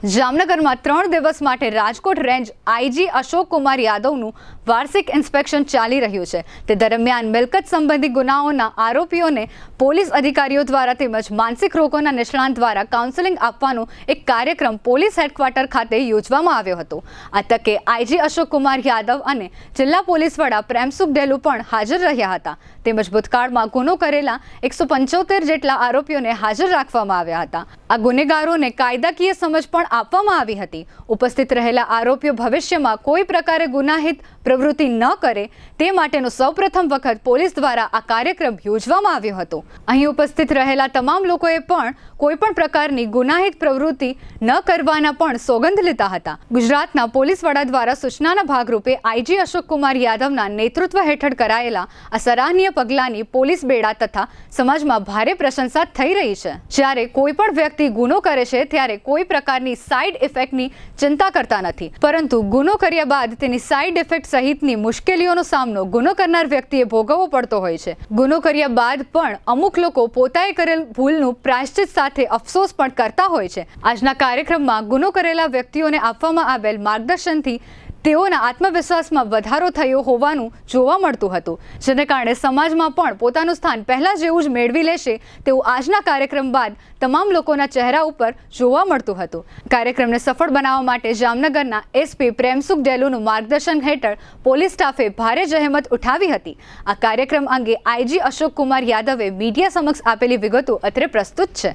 જામનગરમાં 3 દિવસ માટે રાજકોટ રેન્જ આઈજી અશોક કુમાર યાદવનું વાર્ષિક ઇન્સ્પેક્શન ચાલી રહ્યું છે। તે દરમિયાન મિલકત સંબંધી ગુનાઓના આરોપીઓને પોલીસ અધિકારીઓ દ્વારા તેમજ માનસિક રોગોના નિષ્ણાંત દ્વારા કાઉન્સેલિંગ આપવાનો એક કાર્યક્રમ પોલીસ હેડક્વાર્ટર ખાતે યોજવામાં આવ્યો હતો। આ તકે આઈજી અશોક કુમાર યાદવ અને જિલ્લા પોલીસ વડા પ્રેમસુખ ડેલુ પણ હાજર રહ્યા હતા। તેમજ ભૂતકાળમાં ગુનો કરેલા 175 જેટલા આરોપીઓને હાજર રાખવામાં આવ્યા હતા। આ ગુનેગારોને કાયદાકીય સમજ પણ આપવામાં આવી હતી। ઉપસ્થિત રહેલા આરોપીઓ ભવિષ્યમાં કોઈ પ્રકારે ગુનાહિત પ્રવૃત્તિ ન કરે તે માટેનો સૌપ્રથમ વખત પોલીસ દ્વારા આ કાર્યક્રમ યોજવામાં આવ્યો હતો। અહીં ઉપસ્થિત રહેલા તમામ લોકોએ પણ કોઈ પણ પ્રકારની ગુનાહિત પ્રવૃત્તિ ન કરવાના પણ સોગંદ લીધા હતા। ગુજરાતના પોલીસ વડા દ્વારા સૂચનાના ભાગરૂપે આઈજી અશોક કુમાર યાદવના નેતૃત્વ હેઠળ કરાયેલા આ સરાહનીય પગલાંની પોલીસ બેડા તથા સમાજમાં ભારે પ્રશંસા થઈ રહી છે। જ્યારે કોઈ પણ વ્યક્તિ ગુનો કરે છે ત્યારે કોઈ પ્રકારની સાઇડ ઇફેક્ટની ચિંતા કરતા નથી, પરંતુ ગુનો કર્યા બાદ તેની સાઇડ ઇફેક્ટ સહિતની મુશ્કેલીઓનો સામનો ગુનો કરનાર વ્યક્તિએ ભોગવવો પડતો હોય છે। ગુનો કર્યા બાદ પણ અમુક લોકો પોતાએ કરેલ ભૂલનું પ્રાયશ્ચિત સાથે અફસોસ પણ કરતા હોય છે। આજના કાર્યક્રમમાં ગુનો કરેલા વ્યક્તિઓને આપવામાં આવેલ માર્ગદર્શનથી તેઓના આત્મવિશ્વાસમાં વધારો થયો હોવાનું જોવા મળતું હતું, જેને કારણે સમાજમાં પણ પોતાનું સ્થાન પહેલા જેવું જ મેળવી લેશે તેવું આજના કાર્યક્રમ બાદ તમામ લોકોના ચહેરા ઉપર જોવા મળતું હતું। કાર્યક્રમને સફળ બનાવવા માટે જામનગરના એસપી પ્રેમસુખ ડેલુનું માર્ગદર્શન હેઠળ પોલીસ સ્ટાફે ભારે જહેમત ઉઠાવી હતી। આ કાર્યક્રમ અંગે આઈજી અશોક કુમાર યાદવે મીડિયા સમક્ષ આપેલી વિગતો અત્રે પ્રસ્તુત છે।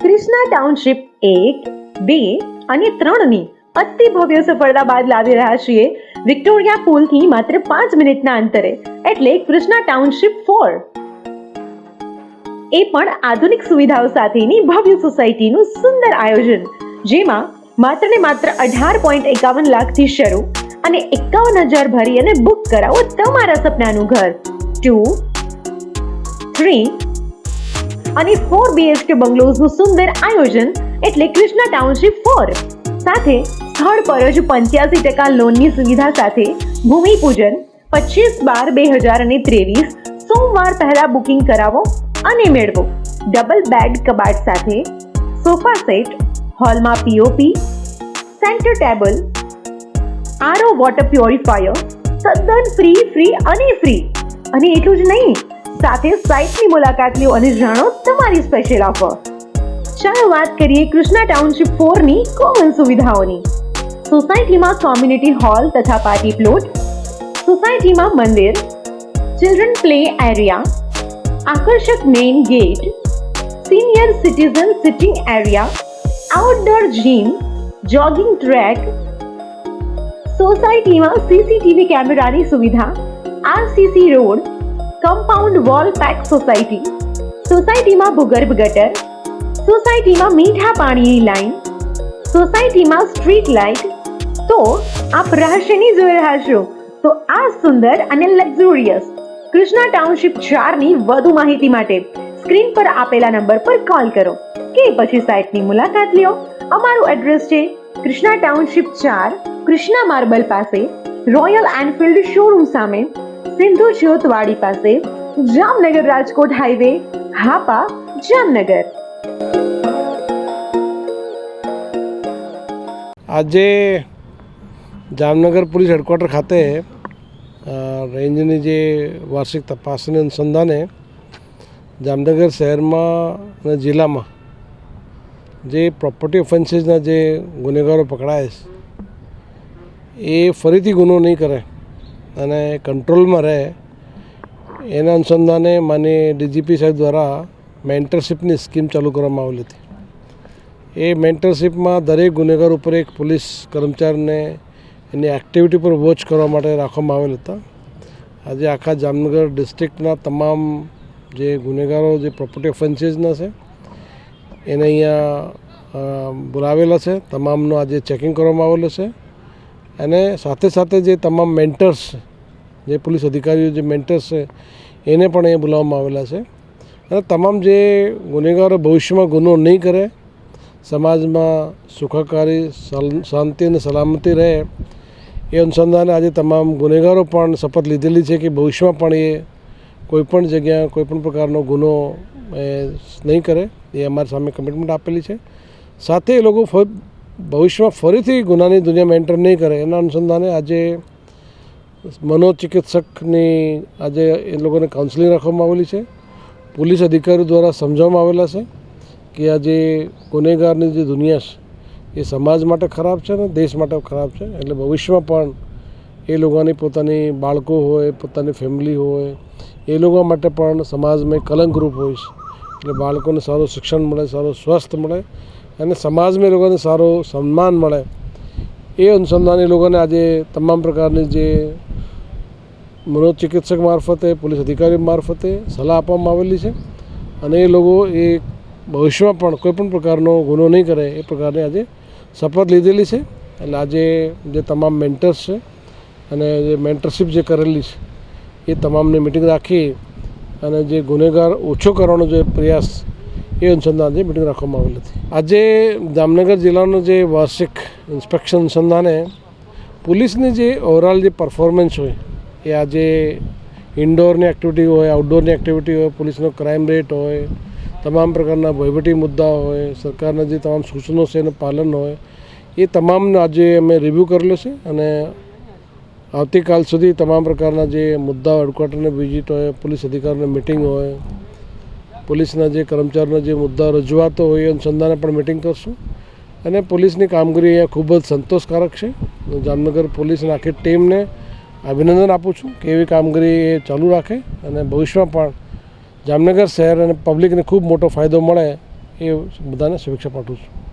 કૃષ્ણા ટાઉનશીપ 1, 2 અને 3 ની અતિ ભવ્ય સફળતા બાદ લાવી રહ્યા છીએ વિક્ટોરિયા પુલથી માત્ર 5 મિનિટના અંતરે, એટલે કૃષ્ણા ટાઉનશીપ 4, એ પણ આધુનિક સુવિધાઓ સાથેની ભવ્ય સોસાયટીનું સુંદર આયોજન, જેમાં માત્ર ને માત્ર 18.51 લાખથી શરૂ અને 51,000 ભરી અને બુક કરાવો તમારા સપનાનું ઘર। 2, 3 અને 4 BHK બંગલોઝનું સુંદર આયોજન એટલે કૃષ્ણા ટાઉનશીપ 4 સાથે સ્થળ પર જ 85% લોનની સુવિધા સાથે ભૂમિપૂજન 25/12/2023 સોમવાર પહેલા બુકિંગ કરાવો અને મેળવો ડબલ બેડ કબાટ સાથે સોફા સેટ, હોલમાં POP, centre table, RO water purifier તદ્દન ફ્રી અને એટલું જ નહીં, સાથે સાઇટની મુલાકાત લો અને જાણો તમારી સ્પેશિયલ ઓફર। ચાલો વાત કરીએ કૃષ્ણા ટાઉનશીપ 4 ની કોમન સુવિધાઓની। સોસાયટીમાં કોમ્યુનિટી હોલ તથા પાર્ટી પ્લોટ, સોસાયટીમાં મંદિર, ચિલ્ડ્રન પ્લે એરિયા, આકર્ષક main gate, senior citizen sitting area, outdoor gym, jogging track, સોસાયટીમાં સીસીટીવી કેમેરાની સુવિધા, RCC road, compound wall pack society, સોસાયટીમાં ભૂગર્ભ ગટર, સોસાયટીમાં મીઠા પાણીની લાઈન, સોસાયટીમાં સ્ટ્રીટ લાઇટ। તો આપ રહસ્યની જોઈ રહ્યા છો તો આ સુંદર અને લક્ઝુરિયસ કૃષ્ણા ટાઉનશીપ 4 ની વધુ માહિતી માટે સ્ક્રીન પર આપેલા નંબર પર કોલ કરો કે પછી સાઇટની મુલાકાત લ્યો। અમારું એડ્રેસ છે કૃષ્ણા ટાઉનશીપ 4, કૃષ્ણા માર્બલ પાસે, રોયલ એનફિલ્ડ શોરૂમ સામે, સિંધુ જ્યોતવાડી પાસે, જામનગર રાજકોટ હાઈવે, હાપા, જામનગર। આજે જામનગર પોલીસ હેડક્વાર્ટર ખાતે રેન્જની જે વાર્ષિક તપાસની અનુસંધાને જામનગર શહેરમાં અને જિલ્લામાં જે પ્રોપર્ટી ઓફેન્સીસના જે ગુનેગારો પકડાય છે એ ફરીથી ગુનો નહીં કરે અને કંટ્રોલમાં રહે એના અનુસંધાને માનનીય ડીજીપી સાહેબ દ્વારા મેન્ટરશીપની સ્કીમ ચાલુ કરવામાં આવેલી હતી। એ મેન્ટરશીપમાં દરેક ગુનેગાર ઉપર એક પોલીસ કર્મચારીને એની એક્ટિવિટી પર વોચ કરવા માટે રાખવામાં આવેલ હતા। આજે આખા જામનગર ડિસ્ટ્રિક્ટના તમામ જે ગુનેગારો જે પ્રોપર્ટી ઓફેન્સીસના છે એને અહીંયા બોલાવેલા છે, તમામનું આજે ચેકિંગ કરવામાં આવેલું છે અને સાથે સાથે જે તમામ મેન્ટર્સ જે પોલીસ અધિકારીઓ જે મેન્ટર્સ છે એને પણ અહીંયા બોલાવવામાં આવેલા છે અને તમામ જે ગુનેગારો ભવિષ્યમાં ગુનો નહીં કરે, સમાજમાં સુખાકારી, શાંતિ અને સલામતી રહે એ અનુસંધાને આજે તમામ ગુનેગારો પણ શપથ લીધેલી છે કે ભવિષ્યમાં પણ એ કોઈપણ જગ્યા કોઈપણ પ્રકારનો ગુનો નહીં કરે એ અમારી સામે કમિટમેન્ટ આપેલી છે. સાથે એ લોકો ભવિષ્યમાં ફરીથી ગુનાની દુનિયામાં એન્ટર નહીં કરે એના અનુસંધાને આજે મનોચિકિત્સકની આજે એ લોકોને કાઉન્સેલિંગ રાખવામાં આવેલી છે. પોલીસ અધિકારીઓ દ્વારા સમજાવવામાં આવેલા છે કે આ જે ગુનેગારની જે દુનિયા છે એ સમાજ માટે ખરાબ છે અને દેશ માટે ખરાબ છે. એટલે ભવિષ્યમાં પણ એ લોકોની પોતાની બાળકો હોય, પોતાની ફેમિલી હોય, એ લોકો માટે પણ સમાજમાં કલંકરૂપ હોય છે. એટલે બાળકોને સારું શિક્ષણ મળે, સારું સ્વાસ્થ્ય મળે અને સમાજમાં એ લોકોને સારું સન્માન મળે એ અનુસંધાન એ લોકોને આજે તમામ પ્રકારની જે મનોચિકિત્સક મારફતે, પોલીસ અધિકારી મારફતે સલાહ આપવામાં આવેલી છે અને એ લોકો એ ભવિષ્યમાં પણ કોઈપણ પ્રકારનો ગુનો નહીં કરે એ પ્રકારની આજે શપથ લીધેલી છે. એટલે આજે જે તમામ મેન્ટર્સ છે અને જે મેન્ટરશીપ જે કરેલી છે એ તમામની મિટિંગ રાખી અને જે ગુનેગાર ઓછો કરવાનો જે પ્રયાસ એ અનુસંધાને મિટિંગ રાખવામાં આવેલી હતી. આજે જામનગર જિલ્લાનો જે વાર્ષિક ઇન્સ્પેક્શન અનુસંધાને પોલીસની જે ઓવરઓલ જે પરફોર્મન્સ હોય એ આજે ઇન્ડોરની એક્ટિવિટી હોય, આઉટડોરની એક્ટિવિટી હોય, પોલીસનો ક્રાઇમ રેટ હોય, તમામ પ્રકારના વહીવટી મુદ્દા હોય, સરકારના જે તમામ સૂચનો છે એનું પાલન હોય, એ તમામનો આજે અમે રિવ્યૂ કરેલો છે અને આવતીકાલ સુધી તમામ પ્રકારના જે મુદ્દાઓ, હેડક્વાર્ટરની વિઝિટ હોય, પોલીસ અધિકારીની મિટિંગ હોય, પોલીસના જે કર્મચારીના જે મુદ્દા રજૂઆતો હોય એ અનુસંધાને પણ મિટિંગ કરશું. અને પોલીસની કામગીરી અહીંયા ખૂબ જ સંતોષકારક છે. જામનગર પોલીસની આખી ટીમને અભિનંદન આપું છું કે એવી કામગીરી એ ચાલુ રાખે અને ભવિષ્યમાં પણ જામનગર શહેર અને પબ્લિકને ખૂબ મોટો ફાયદો મળે એ બધાને શુભેચ્છા પાઠવું છું.